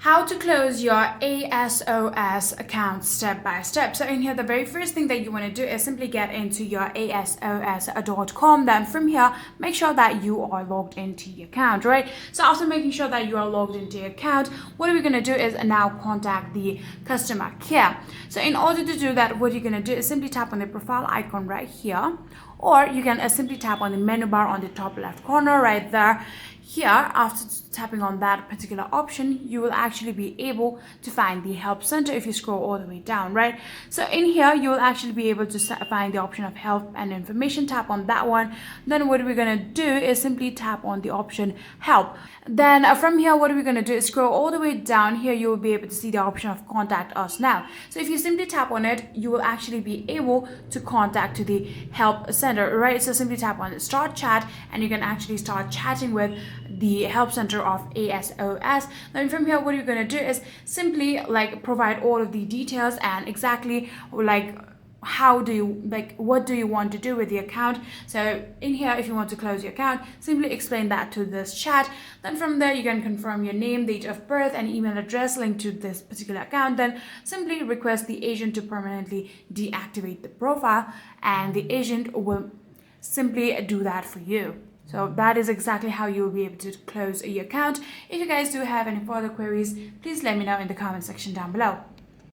How to close your ASOS account step by step. So in here, the very first thing that you want to do is simply get into your ASOS.com. Then from here, make sure that you are logged into your account, right? So after making sure that you are logged into your account, what we're going to do is now contact the customer care. So in order to do that, what you're going to do is simply tap on the profile icon right here, or you can simply tap on the menu bar on the top left corner right there. Here, after tapping on that particular option, you will actually be able to find the help center if you scroll all the way down, right? So in here, you will actually be able to find the option of help and information. Tap on that one. Then what we're going to do is simply tap on the option help. Then from here, what we're going to do is scroll all the way down. Here, you will be able to see the option of contact us now. So if you simply tap on it, you will actually be able to contact to the help center, right? So simply tap on start chat and you can actually start chatting with the help center of ASOS. Then from here, what you're going to do is simply provide all of the details and exactly what do you want to do with the account. So in here, if you want to close your account, simply explain that to this chat. Then from there, you can confirm your name, date of birth, and email address linked to this particular account. Then simply request the agent to permanently deactivate the profile, and the agent will simply do that for you. So that is exactly how you'll be able to close your account. If you guys do have any further queries, please let me know in the comment section down below.